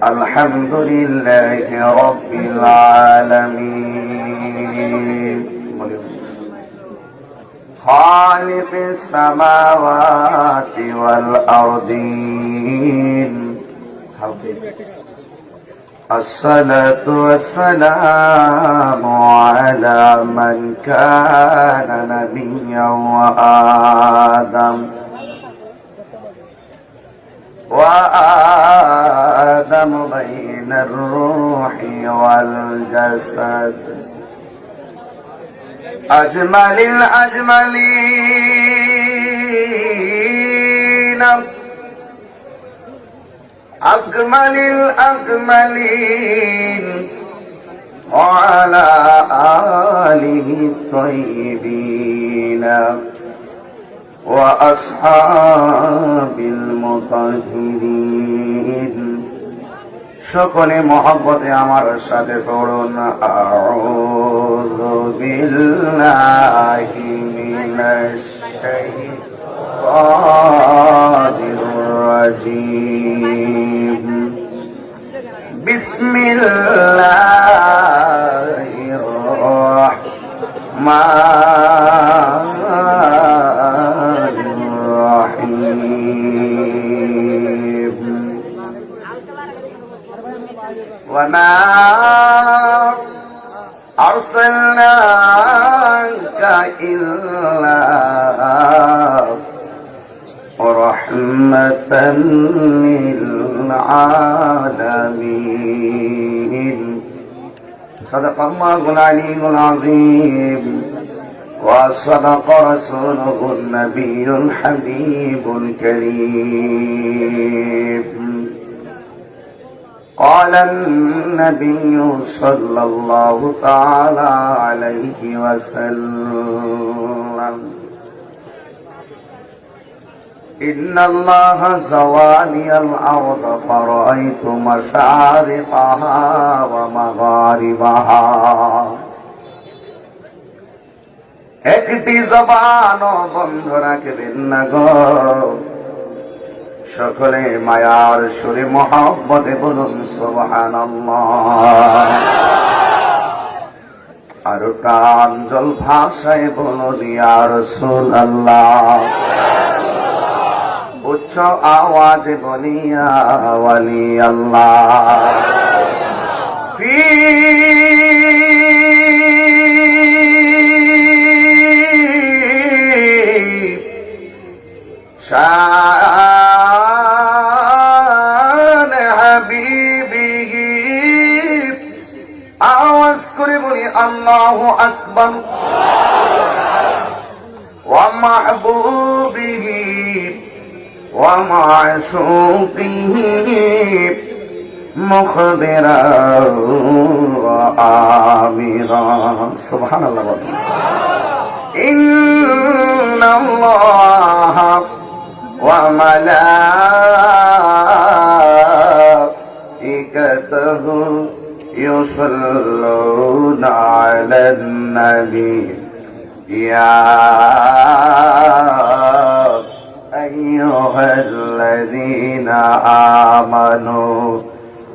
الحمد لله رب العالمين خالق السماوات والأرضين الصلاة والسلام على من كان نبيا وآدم بين الروح والجسد أجمل الأجملين أكمل الأكملين وعلى آله الطيبين وأصحاب المطهرين সকলে মহব্বতে আমার সাথে পড়ুন আউযু বিল্লাহি মিনাশ শাইতানির রাজীম বিসমিল্লাহির রাহমানির রাহিম وما أرسلناك إلا رحمة للعالمين صدق الله العلي العظيم وصدق رسوله النبي الحبيب الكريم قال النبي صلى الله تعالى عليه وسلم إن الله زوالي الأرض فرأيت مشارقها ومغاربها একটি জবান বন্ধ রাখবেন না গো সকলে মায়ার সুরে মহব্বতে বলুন সুবহানাল্লাহ আর প্রাঞ্জল ভাষায় বলুন ইয়া রাসূলুল্লাহ উচ্চ আওয়াজে বলি ইয়া ওয়ালি আল্লাহ শান হাবিবিহি আওয়াজ করে বলি আল্লাহু আকবার ওয়া মাহবুবিহি ওয়া মাশূকিহি মুখবিরা ওয়া আমিরা সুবহানাল্লাহ ইন্নাল্লাহা وملائكته يصلون على النبي يا أيها الذين آمنوا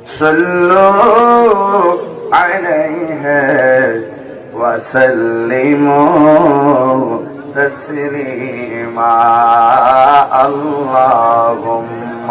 صلوا عليه وسلموا تسليما اللهم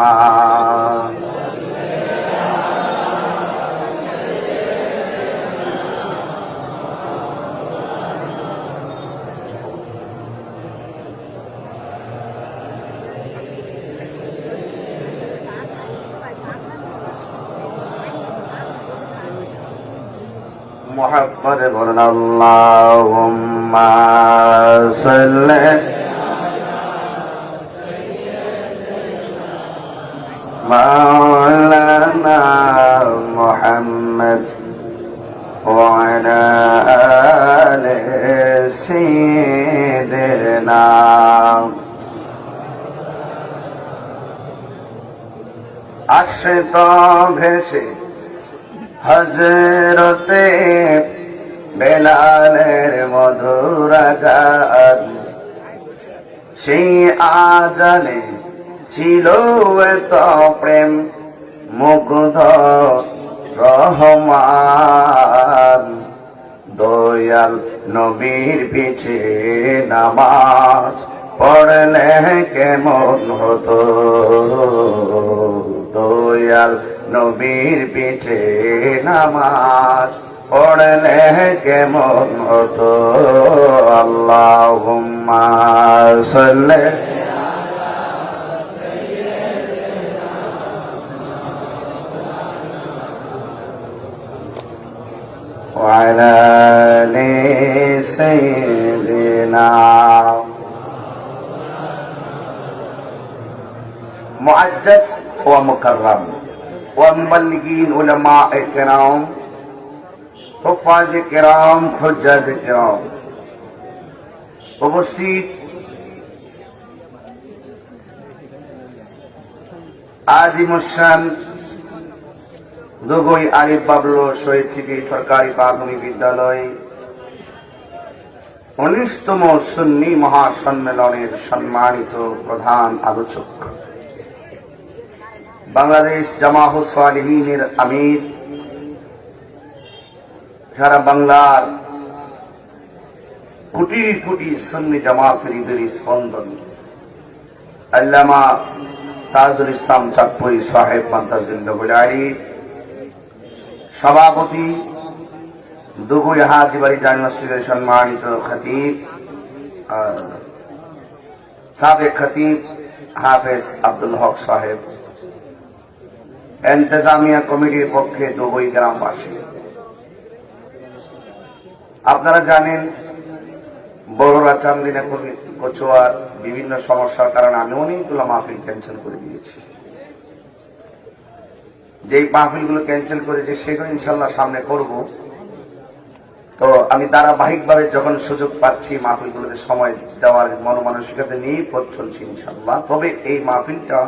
محمد بن اللهم صل مولانا محمد وعلى آل سيدنا আশ্রিত ভেসে হযরতে বেলালের মধুর আজান সেই আজানে ছিল এত প্রেম মুগ্ধ রহমান, দয়াল নবীর পিছে নামাজ পড়লে কেমন হতো, দয়াল নবীর পিছে নামাজ পড়লে কেমন হতো। আল্লাহুম্মা সাল্লি وعلى آل سيدنا معزز ومكرم ومبلغين علماء کرام حفاظ کرام حجاج کرام উপস্থিত আজিমুসান দুগই আলিফ বাবলু শহীদ সিটি সরকারি প্রাথমিক বিদ্যালয় 19তম সুন্নি মহাসম্মেলনের সম্মানিত প্রধান আলোচক, বাংলাদেশ জামাআতুস সালিহিনের আমির, সারা বাংলার কোটি কোটি সুন্নি জামাতের ঈদের স্পন্দন আল্লামা তাজুল ইসলাম চাঁদপুরি সাহেব মান্তাজিল্লাহুল আলী, সভাপতি দুগুই হাজিবাড়ি জামে মসজিদের সম্মানিত খতিব সাবেক খতিব হাফেজ আব্দুল হক সাহেব, ইন্তেজামিয়া কমিটির পক্ষে দুগুই গ্রামবাসী, আপনারা জানেন বড়রা চান্দিনা কচুয়ার বিভিন্ন সমস্যার কারণে আমি অনেকগুলো মাহফিল ক্যান্সেল করে দিয়েছি। যেই মাহফিলগুলো ক্যান্সেল করেছে সেগুলো ইনশাল্লাহ সামনে করব। তো আমি ধারাবাহিকভাবে যখন সুযোগ পাচ্ছি মাহফিলগুলোতে সময় দেওয়ার মনোমানসিকতা নিয়ে পথ চলছি ইনশাল্লাহ। তবে এই মাহফিলটা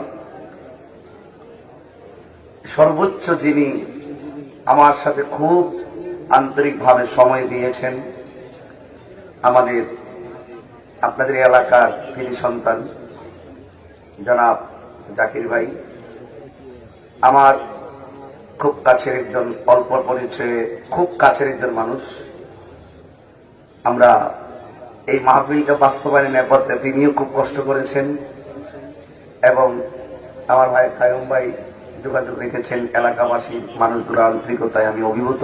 সর্বোচ্চ যিনি আমার সাথে খুব আন্তরিকভাবে সময় দিয়েছেন, আমাদের আপনাদের এলাকার কৃতি সন্তান জনাব জাকির ভাই, আমার খুব কাছের একজন, অল্প পরিচয়ে খুব কাছের একজন মানুষ। আমরা এই মাহফিলটা বাস্তবায়নের নেপথ্যে তিনিও খুব কষ্ট করেছেন এবং আমার ভাই কায়ুম ভাই যোগাযোগ রেখেছেন। এলাকাবাসী মানুষগুলো আন্তরিকতায় আমি অভিভূত।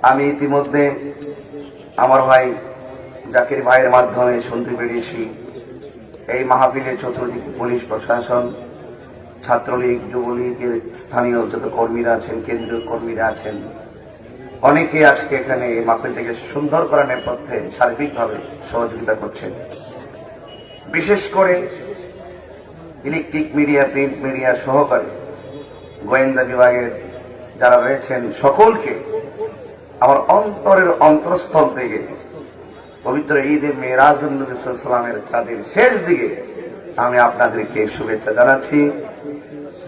আমি ইতিমধ্যে আমার ভাই জাকির ভাইয়ের মাধ্যমে শুনতে পেরেছি এই মাহফিলের চতুর্দিকে পুলিশ প্রশাসন, ছাত্রলীগ, যুবলীগের স্থানীয় যত কর্মীরা আছেন, কেন্দ্রীয় কর্মীরা আছেন, অনেকে আজকে এখানে এই মাহফিলটাকে সুন্দর করার নেপথ্যে সার্বিকভাবে সহযোগিতা করছেন। বিশেষ করে ইলেকট্রিক মিডিয়া, প্রিন্ট মিডিয়া সহকারে গোয়েন্দা বিভাগের যারা রয়েছেন সকলকে আমার অন্তরের অন্তরস্থল থেকে পবিত্র ঈদে মেরাজুন নবী সাল্লাল্লাহু আলাইহি ওয়াসাল্লামের চাঁদের শেষ দিকে আমি আপনাদেরকে শুভেচ্ছা জানাচ্ছি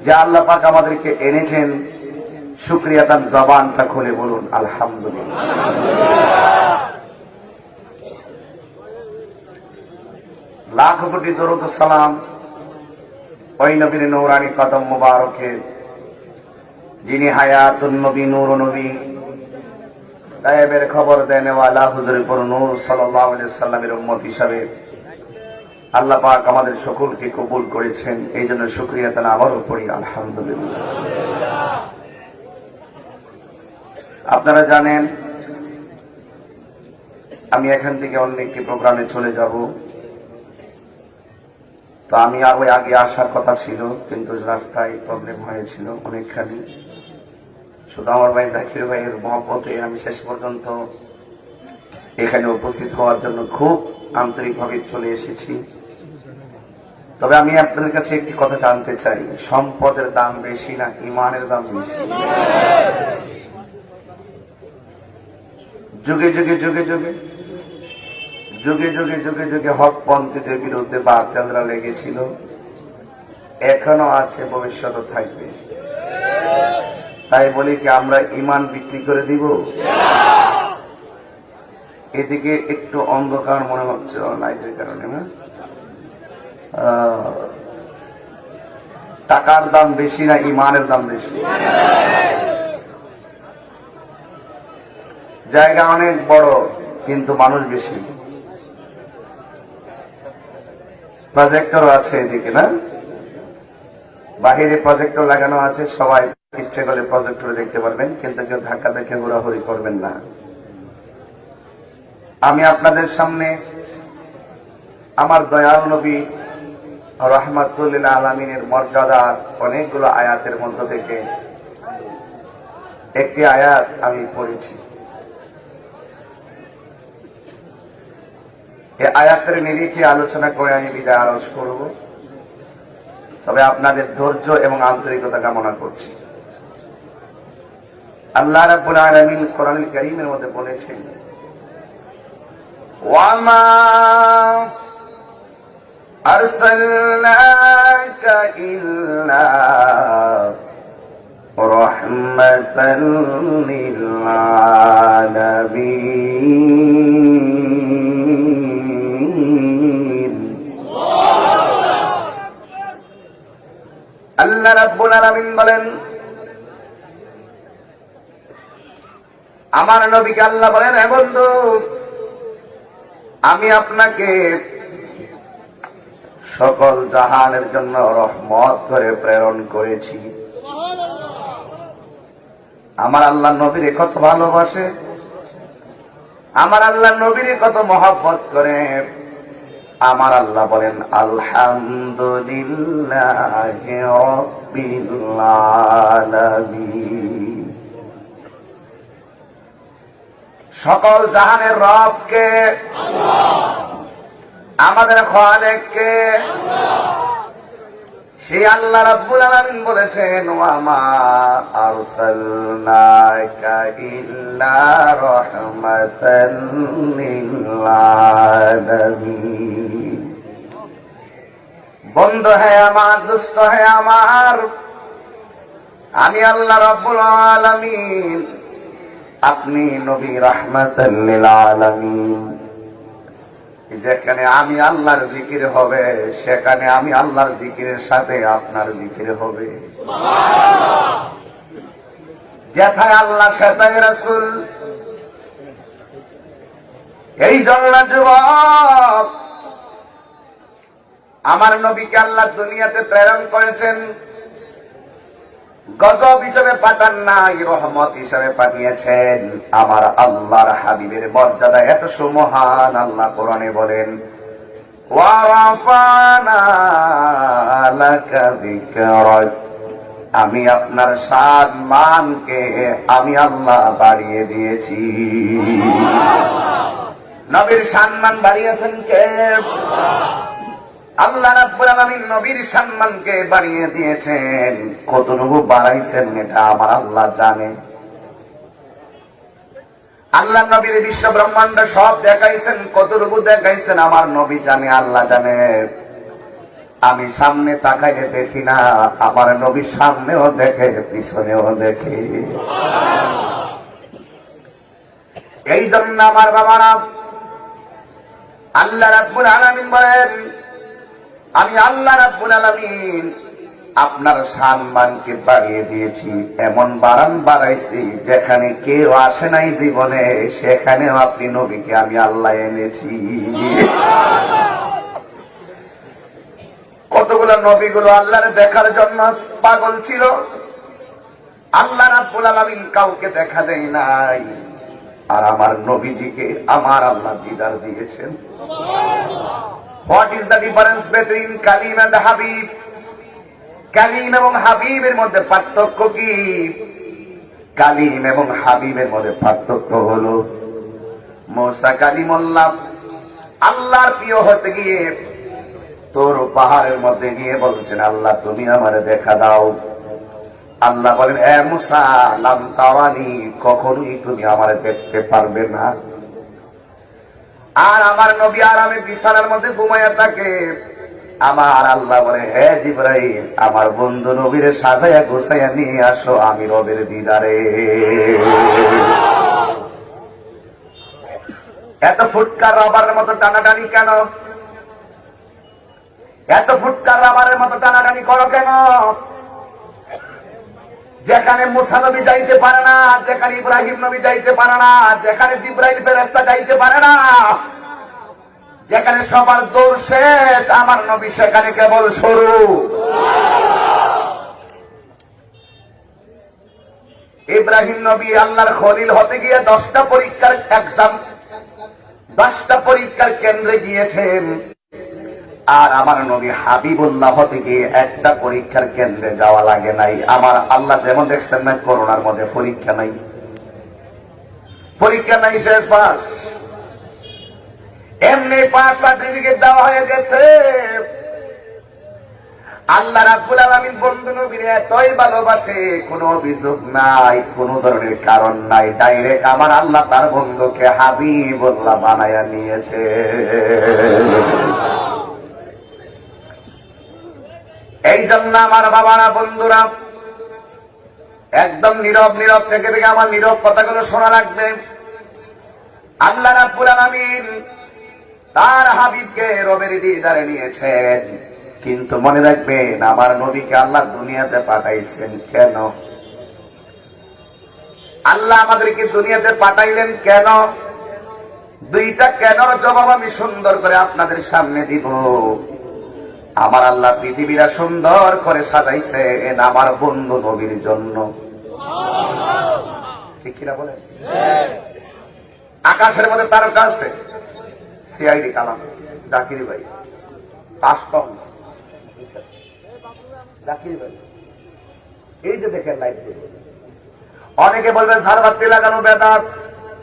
যে আল্লাহ পাক আমাদেরকে এনেছেন। শুকরিয়া, তার জবানটা খুলে বলুন আলহামদুলিল্লাহ। লাখ কোটি দরুদ ও সালাম ওই নবীর নূরানি কদম মুবারকে, যিনি হায়াতুন নবী, নূর নবী, গায়েবের খবর দেনেওয়ালা হুজুরে পুর নূর সাল্লাল্লাহু আলাইহি ওয়াসাল্লামের উম্মত হিসাবে আল্লাহ পাক আমাদের সকলকে কবুল করেছেন। এই জন্য শুকরিয়া তাআলা আবারও পড়ি আলহামদুলিল্লাহ। আপনারা জানেন আমি এখান থেকে অন্য একটি প্রোগ্রামে চলে যাব। তো আমি আরো আগে আসার কথা ছিল, কিন্তু রাস্তায় প্রবলেম হয়েছিল অনেকখানি। শুধু আমার ভাই জাকির ভাইয়ের মহব্বতে আমি শেষ পর্যন্ত এখানে উপস্থিত হওয়ার জন্য খুব আন্তরিকভাবে চলে এসেছি। তবে আমি আপনাদের কাছে একটি কথা জানতে চাই, সম্পদের দাম বেশি না ইমানের দাম বেশি? যুগে যুগে যুগে যুগে যুগে যুগে যুগে যুগে হকপন্থীদের বিরুদ্ধে বাতিলরা লেগেছিল, এখনো আছে, ভবিষ্যতে থাকবে। তাই বলি কি আমরা ইমান বিক্রি করে দিব? এদিকে একটু অন্ধকার মনে হচ্ছে লাইটের কারণে না? টাকার দাম বেশি না ইমানের দাম বেশি? জায়গা অনেক বড় কিন্তু মানুষ বেশি। প্রজেক্টরও আছে এদিকে, না? বাহিরে প্রজেক্টর লাগানো আছে, সবাই ইচ্ছে করে প্রজেক্টরে দেখতে পারবেন, কিন্তু কেউ ধাক্কা দেখে ঘোরাঘুরি করবেন না। আমি আপনাদের সামনে আমার দয়াল নবী রাহমাতুল লিল আলামিনের মর্যাদার অনেকগুলো আয়াতের মধ্য থেকে একটি আয়াত আমি পড়েছি। এই আয়াতের নিরিখে আলোচনা করে আমি বিদায় আরজ করব, তবে আপনাদের ধৈর্য এবং আন্তরিকতা কামনা করছি। আল্লাহ রাব্বুল আলামিন কোরআনুল কারীমের মধ্যে বলেছেন, ওয়ামা আরসালনাকা ইল্লা রাহমাতাল লিল আলামিন। আল্লাহ রাব্বুল আলামিন বলেন, আমার নবীকে আল্লাহ বলেন, হে বন্ধু, আমি আপনাকে সকল জাহানের জন্য রহমত করে প্রেরণ করেছি। আমার আল্লাহ নবীরে কত ভালোবাসে, আমার আল্লাহ নবীরে কত মহব্বত করে। আমার আল্লাহ বলেন, আলহামদুলিল্লাহি রাব্বিল আলামিন। সকল জাহানের রবকে, আমাদের খালেককে, সেই আল্লাহ রাব্বুল আলামিন বলেছেন, ওয়ামা আরসালনাকা ইল্লা রাহমাতাল লিল আলামিন। বন্ধু হে আমার, দোস্ত হে আমার, আমি আল্লাহ রাব্বুল আলামিন, আপনি নবী রাহমাতাল লিল আলামিন। যেখানে আমি আল্লাহর জিকির হবে, সেখানে আমি আল্লাহর জিকিরের সাথে আপনার জিকির হবে। যেথায় আল্লাহ সেথায় রাসূল। এই জন্য যুবক, আমার নবীকে আল্লাহ দুনিয়াতে প্রেরণ করেছেন, গজব হিসেবে পাঠান নাই, রহমত হিসেবে পাঠিয়েছেন। আমার আল্লাহর হাবিবের মর্যাদা এত সুমহান, আল্লাহ কোরআনে বলেন, ওয়া রাফানা লাকা যিকরাক, আমি আপনার সম্মানকে আমি আল্লাহ বাড়িয়ে দিয়েছি। নবীর সম্মান বাড়িয়েছেন কে? আল্লাহ রাব্বুল আলামিন নবীর সম্মানকে বাড়িয়ে দিয়েছেন। কতটুকু বাড়াইছেন এটা আমার আল্লাহ জানে। আল্লাহ নবীর বিশ্ব ব্রহ্মাণ্ড সব দেখাইছেন, কতটুকু দেখাইছেন আমার নবী জানে, আল্লাহ জানে। আমি সামনে তাকাইলে দেখি না, আমার নবীর সামনেও দেখে, পিছনেও দেখে। এই জন্য আমার বাবারা, আল্লাহ রাব্বুল আলামিন বলেন, আমি আল্লাহ রাব্বুল আলামিন আপনার সম্মানকে বাড়িয়ে দিয়েছি। এমন বাড়াইছি, যেখানে কেউ আসে নাই জীবনে, সেখানেও আপনি নবীকে আমি আল্লাহ এনেছি। কতগুলো নবীগুলো আল্লাহর দেখার জন্য পাগল ছিল, আল্লাহ রাব্বুল আলামিন কাউকে দেখা দেয় নাই। আর আমার নবীজিকে আমার আল্লাহ দিদার দিয়েছেন। What is the difference between Kalim and Habib? Kalim এবং হাবিবের মধ্যে পার্থক্য কি? কালিম এবং হাবিবের মধ্যে পার্থক্য হলো, মুসা কালিমুল্লাহ আল্লাহর প্রিয় হতে গিয়ে তোর পাহাড়ের মধ্যে গিয়ে বলছেন, আল্লাহ তুমি আমারে দেখা দাও। আল্লাহ বলেন, এ মুসা, লাম তাওয়ানি, কখনোই তুমি আমারে দেখতে পারবে না। আর আমার নবী আরামে বিছানার মধ্যে ঘুমাইয়া থাকে। আমার আল্লাহ বলে, হে জিবরাইল, আমার বন্ধু নবীরে সাজাইয়া গোছাইয়া নিয়ে আসো, আমি রবের দিদারে। এত ফুটকার রবার মতো টানাটানি কেন? এত ফুটকার রাবারের মতো টানাটানি করো কেন? যেখানে মুসা নবী যাইতে পারে না, যেখানে ইব্রাহিম নবী যাইতে পারে না, যেখানে জিব্রাইল ফেরেশতা যাইতে পারে না, যেখানে সবার দৌড় শেষ, আমার নবী সেখানে কেবল শুরু। ইব্রাহিম নবী আল্লাহর খলিল হতে গিয়ে 10টা পরীক্ষার এক্সাম, 10টা পরীক্ষার কেন্দ্রে গিয়েছেন। আর আমার নবী হাবিবুল্লাহ হতে গিয়ে একটা পরীক্ষার কেন্দ্রে যাওয়া লাগে নাই। আমার আল্লাহ যেমন দেখছেন না, করোনার মধ্যে পরীক্ষা নাই, পরীক্ষা নাই, শেষ পাস, এমনি পাস সার্টিফিকেট দেওয়া হয়ে গেছে। আল্লাহ রাব্বুল আলামিন বন্ধু নবীর এতই ভালোবাসে, কোনো অভিযোগ নাই, কোনো ধরনের কারণ নাই, ডাইরেক্ট আমার আল্লাহ তার বন্ধুকে হাবিবুল্লাহ বানায়া নিয়েছে। এই জন্য আমার বাবারা, বন্ধুরা, একদম নীরব নীরব থেকে থেকে আমার নীরব কথাগুলো শোনা লাগবে। আল্লাহ রাব্বুল আলামিন তার হাবিবকে রবের দিদারে নিয়েছেন, কিন্তু মনে রাখবেন আমার নবীকে আল্লাহ দুনিয়াতে পাঠাইছেন কেন? আল্লাহ আমাদেরকে দুনিয়াতে পাঠাইলেন কেন? দুইটা কেনর জবাব আমি সুন্দর করে আপনাদের সামনে দিব। আমার আল্লাহ পৃথিবীরা সুন্দর করে সাজাইছেন আমার বন্ধু নবীর জন্য, ঠিক কিনা বলেন? আকাশের মধ্যে তারকা আছে, সিআইডি কালাম, জাকির ভাই, কাস্টম জাকির ভাই, এই যে দেখেন লাইট। অনেকে বলবে ঝাড়বাতি লাগানো বেদাত,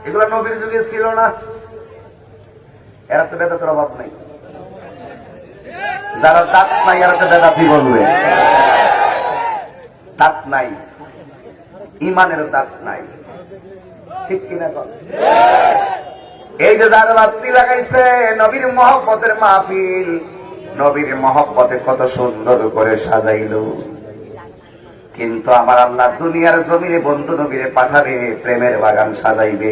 এগুলো নবীর যুগে ছিল না। এরা তো বেদাতের অভাব নাই, যারা দাঁত নাই এরা তো বেদাতি বলবে। দাঁত নাই, ইমানের দাঁত নাই, ঠিক কিনা? এই যে ঝাড়বাতি লাগাইছে, নবীর মহব্বতের মাহফিল, নবীর মহব্বতে কত সুন্দর করে সাজাইল। কিন্তু আমার আল্লাহ দুনিয়ার জমিনে বন্ধু নবীরে পাঠাবে, প্রেমের বাগান সাজাইবে।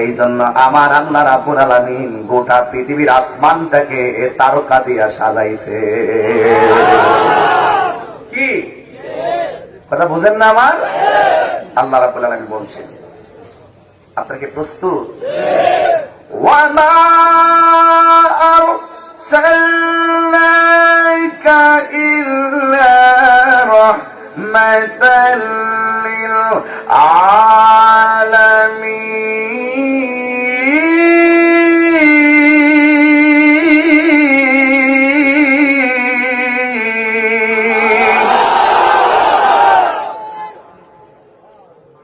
এই জন্য আমার আল্লাহ রাব্বুল আলামিন গোটা পৃথিবীর আসমানটাকে তারকা দিয়া সাজাইছে। কি কথা বুঝেন না? আমার আল্লাহ রাব্বুল আলামিন বলছেন, আপনারা কি প্রস্তুত? ওয়ামা আরসালনাকা ইল্লা রাহমাতাল লিল আলামিন।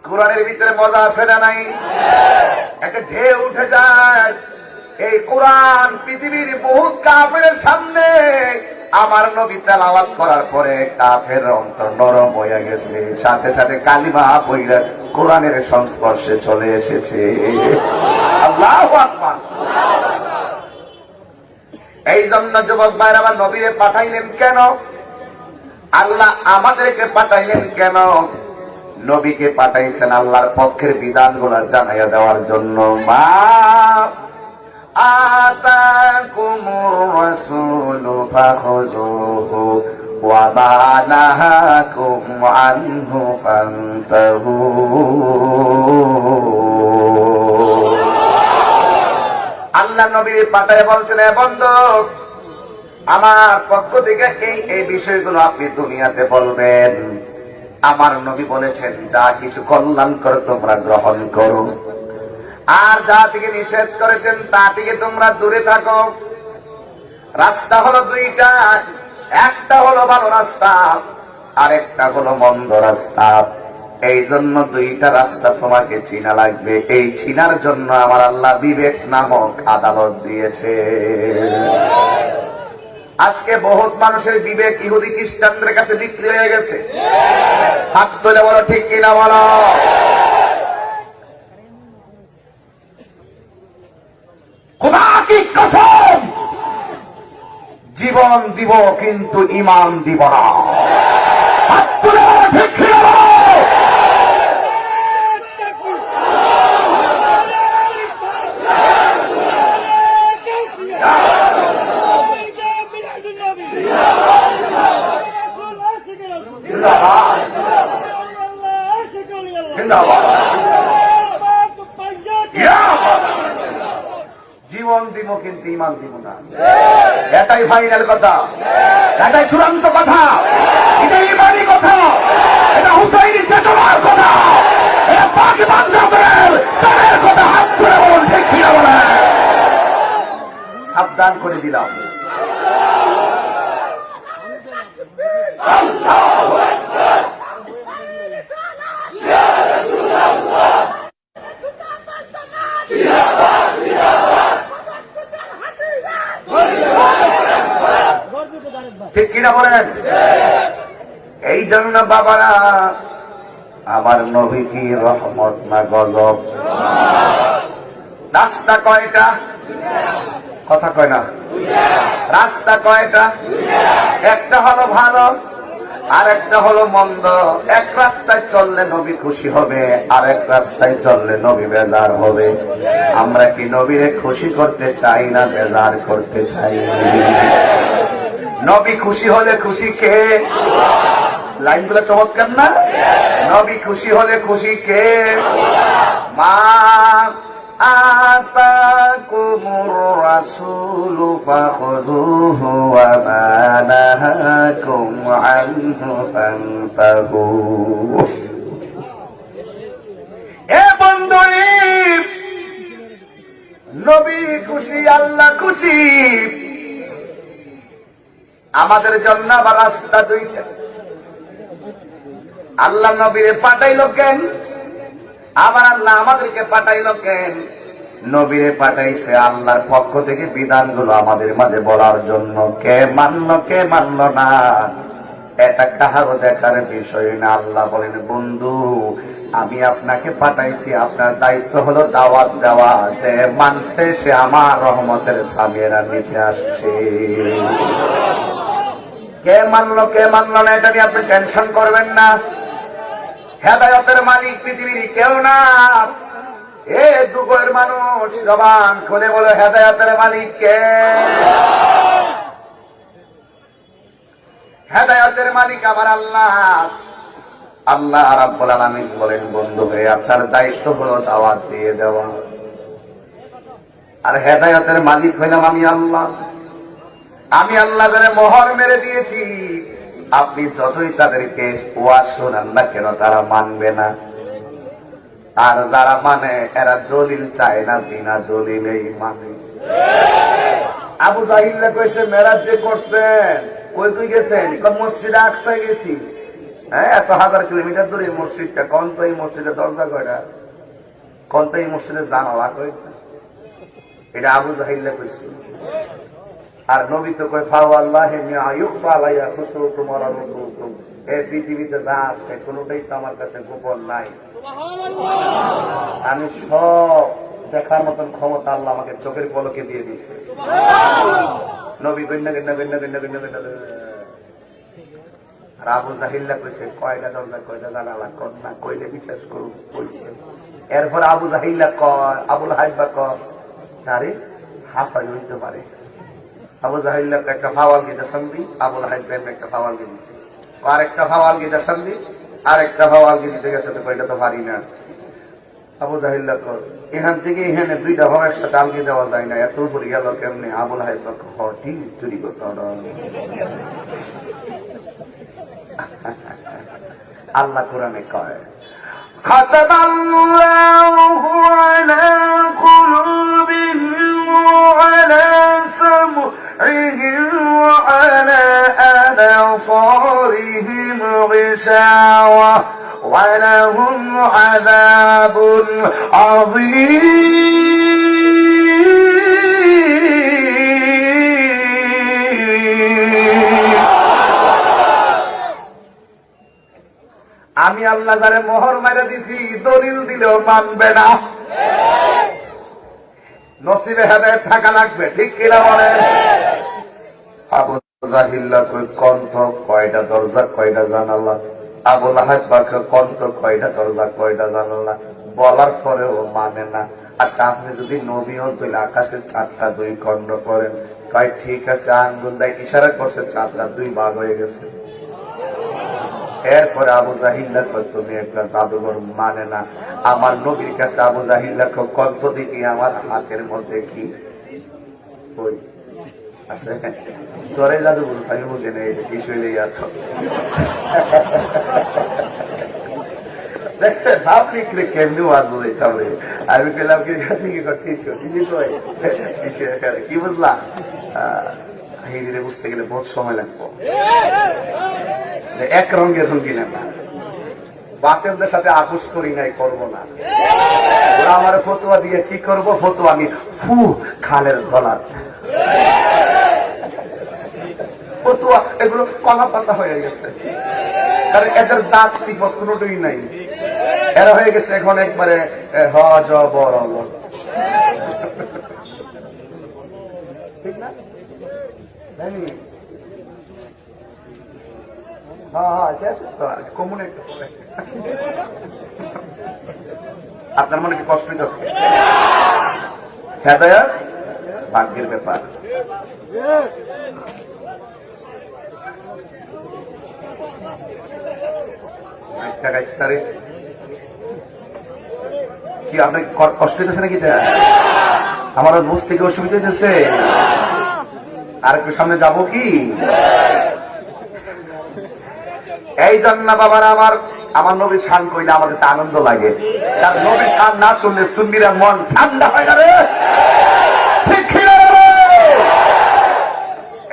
কোরআনের ভিতরে মজা আছে না নাই? একটা ঢেউ উঠে যায়। এই কোরআন পৃথিবীর বহুত কাফেরের সামনে আমার নবী তেলাওয়াত করার পরে কাফের অন্তর নরম হয়ে গেছে, সাথে সাথে কালিমা পড়ে কোরআনের সংস্পর্শে চলে এসেছে। আল্লাহু আকবার। এই জন্য যুবক ভাইরা, আমার নবীরে পাঠাইলেন কেন? আল্লাহ আমাদেরকে পাঠাইলেন কেন? নবীকে পাঠাইছেন আল্লাহর পক্ষের বিধানগুলো জানাইয়া দেওয়ার জন্য। মা আতাকুমুর রাসূলু ফাখুযুহু ওয়া মা নাহাকুম আনহু ফান্তাহু। আল্লাহ নবীর পাঠায় বলছেন, এ বন্ধু, আমার পক্ষ থেকে এই বিষয়গুলো আপনি দুনিয়াতে বলবেন। আমার নবী বলেছেন, যা কিছু কল্যাণ করে তোমরা গ্রহণ করো, আর যা থেকে নিষেধ করেছেন তা থেকে তোমরা দূরে থাকো। রাস্তা হলো দুইটা, একটা হলো ভালো রাস্তা, আর একটা হলো মন্দ রাস্তা। এই জন্য দুইটা রাস্তা তোমাকে চিনা লাগবে। এই চিনার জন্য আমার আল্লাহ বিবেক নামক আদালত দিয়েছে। আজকে বহুত মানুষের বিবেক ইহুদি খ্রিস্টানদের কাছে বিক্রি হয়ে গেছে। হাত তুলে বলো ঠিক কিনা বলো। খোদা কি কসম, জীবন দিব কিন্তু ঈমান দিব না। হাত তুলে বলো ঠিক কিনা বলো। ইমান দিব না। এটাই ফাইনাল কথা, এটাই চূড়ান্ত কথা, এটা ইমানি কথা, এটা হুসাইনি চেতনার কথা, এটা পাক বান্ধবের তাদের কথা। হাত ধরে বলুন ঠিক কিনা বলেন। সাবধান করে দিলাম। ঠিক কিনা বলেন। এই জন্য বাবারা, আমার নবী কি রহমত না গজব? রাস্তা কয়টা? কথা কয় না। রাস্তা কয়টা? একটা হলো ভালো, আর একটা হলো মন্দ। এক রাস্তায় চললে নবী খুশি হবে, আর এক রাস্তায় চললে নবী বেজার হবে। আমরা কি নবীরে খুশি করতে চাই না বেজার করতে চাই? নবী খুশি হলে খুশি কে? লাইনগুলো চমৎকার না? নবী খুশি হলে খুশি কে? মা আতাকুমুর রাসূলু ফাখুযুহু ওয়া মা নাহাকুম আনহু ফান্তাহু। এ বন্ধুরে, নবী খুশি, আল্লাহ খুশি। আমাদের জন্য আবার রাস্তা দুইটা। আল্লাহ নবীরে পাঠাইলো কেন? আবার আল্লাহ আমাদেরকে পাঠাইলো কেন? নবীরে পাঠাইছে আল্লাহর পক্ষ থেকে বিধানগুলো আমাদের মাঝে বলার জন্য। কে মানল কে মানল না এটা কাহারও দেখার বিষয় না। আল্লাহ বলেন, বন্ধু আমি আপনাকে পাঠাইছি, আপনার দায়িত্ব হলো দাওয়াত দেওয়া। যে মানছে সে আমার রহমতের সামিয়ার নিচে আসছে। কে মানলো কে মানলো না এটা নিয়ে আপনি টেনশন করবেন না। হেদায়েতের মালিক পৃথিবীর কেউ না। এ দুগের মানুষ জবান খুলে বলে হেদায়েতের মালিক কে? হেদায়েতের মালিক আমার আল্লাহ। আল্লাহ রাব্বুল আলামিন বলেন, বন্ধু ভাই আপনার দায়িত্ব হলো দাওয়াত দিয়ে দেওয়া, আর হেদায়েতের মালিক হইলাম আমি আল্লাহ। আমি আল্লাহ যারা মোহর মেরে দিয়েছি, আপনি যতই তাদেরকে ওয়াজ শোনান না কেন তারা মানবে না। আর যারা মানে এরা দলিল চায় না, বিনা দলিলেই মানে। আবু জাহিল্লা কইছে মেরাজ যে করছেন কই কই গেছেন? মসজিদে আকসায় গেছি। হ্যাঁ, এত 1000 কিলোমিটার দূরে মসজিদটা। কোন তো এই মসজিদে দরজা কয়টা? কোন তো এই মসজিদে জানালা কয়টা? এটা আবু জাহিল্লা কইছে। আর নবী তো কয় ফাওয়াল্লাহি মা ইউখফা আলাইয়া খুসুকুম ওয়া রারুকুম। এই পৃথিবীতে যা আছে কোনটাই তো আমার কাছে গোপন নাই। সুবহানাল্লাহ। আমি সব দেখার মতন ক্ষমতা আল্লাহ আমাকে চোখের পলকে দিয়ে দিয়েছে। সুবহানাল্লাহ। নবী গন্না গন্না গন্না গন্না গন্না গন্না। আর আবু জাহিল্লা কইছে কয়টা দরজা কয়টা জানালা কোন না কইলে বিশ্বাস করুন কইছে। এরপর আবু জাহিল্লা কয়, আবুল হাইবা কয় আরে হাসাই হইতে পারে। আবু জাহিল্লা একটা ফাওয়াল গিয়ে সন্ধি, আবুল হাইবেন একটা ফাওয়াল গিয়ে দিছে। আর একটা ফাওয়াল গিয়ে সন্ধি, আর একটা ফাওয়াল গিয়ে দিতে গেছে। তো কইটা তো পারি না। আবু জাহিল্লা কর এখান থেকে এখানে দুইটা ভাব একসাথে আলগি দেওয়া যায় না, এত উপরে গেল কেমনে? আবুল হাইবা হটি চুরি করতে। আল্লাহ কোরআনে কয় খাতাবাল্লাহু আলা কুলুবিহিম ওয়া আলা সাম'ইহিম ওয়া আলা আবসারিহিম গিশাওয়া ওয়া লাহুম আযাবুন আযীম। আমি আল্লাহ যারে মোহর মারা দিছি, দলিল দিলেও মানবে না। নসিবে হেদায়েত থাকা লাগবে, ঠিক কিনা বলেন? আবু জাহিল্লা কই কণ্ঠ কয়টা দরজা কয়টা জানালা? আবুল হাইব কণ্ঠ কয়টা দরজা কয়টা জানালা? বলার পরেও মানে না। আচ্ছা আপনি যদি নবীও তাহলে আকাশের চাঁদটা 2 খণ্ড করেন, কয় ঠিক আছে, আঙ্গুল দেয় ইশারা করছে, চাঁদটা 2 ভাগ হয়ে গেছে। এরপরে আবু জাহিল্লা তুমি একটা জাদুঘর মানে না। আমার নবীর কাছে আবু জাহিল্লা কত দেখি আমার হাতের মধ্যে কি কই আছে তোরে জাদু বলছ আমি বুঝি না এটা কি শৈলে যাচ্ছ দেখছেন আপনি কেমনি ওয়াজ বলাইতে হবে আমি পেলাম কি বুঝলাম হিরে বুঝতে গেলে বহুত সময় লাগবো এক রঙের রঙিন না বাতেরদের সাথে আপোষ করি নাই করবো না ওরা আমার ফতুয়া দিয়ে কি করবো ফতুয়া আমি ফু খালের গলাত ফতুয়া এগুলো কলা পাতা হয়ে গেছে কারণ এদের জাত সিফত কোনোটাই নাই এরা হয়ে গেছে এখন একবারে হজ বড় ঠিক না আপনার মনে কি কষ্ট হইতেছে হেদায়াত ভাগ্যের ব্যাপার কি আপনার কষ্ট হইতেছে নাকি আমার বুঝতে কি অসুবিধা হইতেছে আর একটু সামনে যাবো কি এই জন্য বাবার আমার নবীর শান কইলে আমার কাছে আনন্দ লাগে তার নবীর শান না শুনলে সুন্নিরা মন ঠান্ডা হয়ে যাবে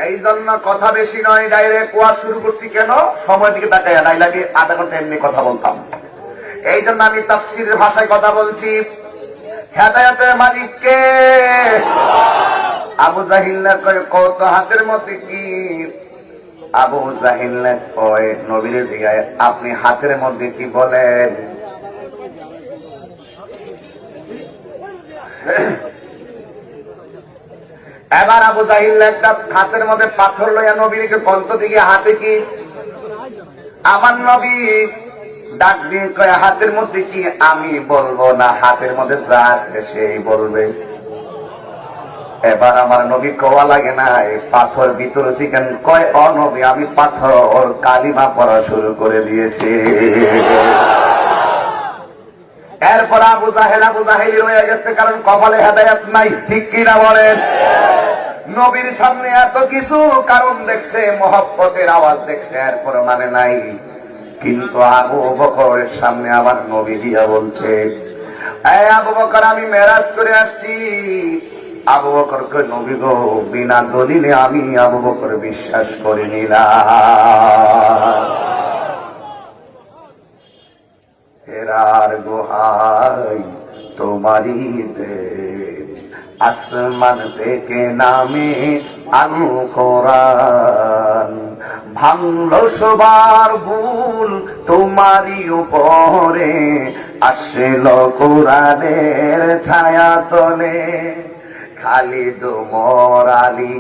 এই জন্য কথা বেশি নয় ডাইরেক্ট ওয়াজ শুরু করছি কেন সময়ের দিকে তাকায় নাই লাগে আধা ঘন্টা এমনি কথা বলতাম এই জন্য আমি তাফসীরের ভাষায় কথা বলছি হেদায়েতের মালিককে আবু জাহিল না কয় কত হাতের মধ্যে কি আবু জাহিল না কয় নবীর দিকে আপনি হাতের মধ্যে কি বলেন এবার আবু জাহিল একটা হাতের মধ্যে পাথর লইয়া নবীকে কন্ত দিকে হাতে কি আমার নবী ডাক দিয়ে কয় হাতের মধ্যে কি আমি বলবো না হাতের মধ্যে যা আছে সেই বলবে এবার আমার নবী কোয়া লাগে না পাথর ভিতর থেকে কয় অনবী আমি পাথর কালিমা পড়া শুরু করে দিয়েছি এরপর আবু জাহেলি হয়ে গেছে কারণ কপালে হেদায়েত নাই ঠিক কিনা বলেন নবীর সামনে এত কিছু কারণ দেখছে মহব্বতের আওয়াজ দেখছে এরপর মানে নাই কিন্তু আবু বকরের সামনে আবার নবী দিয়া বলছে এই আবু বকর আমি মেরাজ করে আসছি আবু বকর কই নবী গো বিনা দলিলে আমি আবু বকর বিশ্বাস করে নিলাম হেরার গোহাই তোমারি দেন আসমান থেকে নামে আল কোরআন ভাঙলো সবার ভুল তোমারই উপরে আসলো কোরআনের ছায়া তলে খালিদ ওমর আলী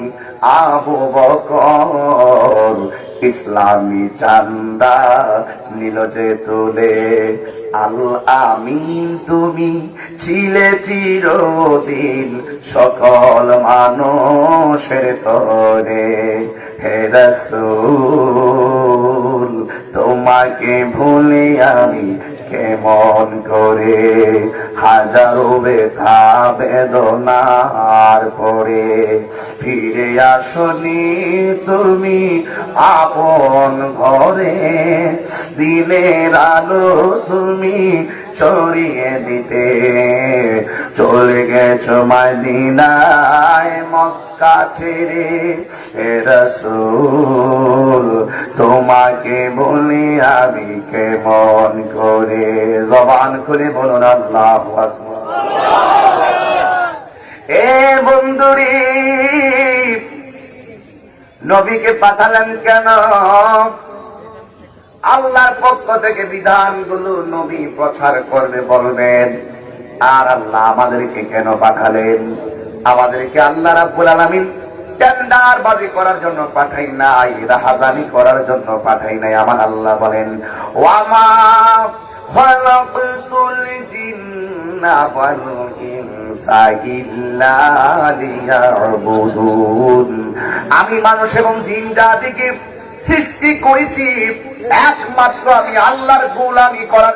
আবু বকর ইসলামী চান্দা নীল যে তুলে আল আমিন তুমি ছিলে চিরদিন সকল মানুষের তরে হে রাসূল তোমাকে ভুলে আমি কেমন করে হাজারো ব্যথা বেদনার পরে ফিরে আসনি তুমি আপন ঘরে দিনের আলো তুমি ছড়িয়ে দিতে চলে গেছো মদিনায় মক্কা ছেড়ে হে রাসূল তোমাকে বলি আমি কেমন করে জবান খুলে বলুন আল্লাহু আকবার এ বন্ধুরি নবীকে পাঠালেন কেন আল্লাহর পক্ষ থেকে বিধানগুলো নবী প্রচার করবে বলবেন আর আল্লাহ আমাদেরকে কেন পাঠালেন আমাদেরকে আল্লাহ রাব্বুল আলামিন টেন্ডার বাজি করার জন্য পাঠাই নাই রাহাজানি করার জন্য পাঠাই নাই আমার আল্লাহ বলেন ওয়ামা খালাকতুল জিন্না ওয়াল ইনসা ইল্লা লিয়াবুদুন আমি মানুষ এবং জিন জাতিকে সৃষ্টি করেছি একমাত্র আমি আল্লাহর গোলামি করার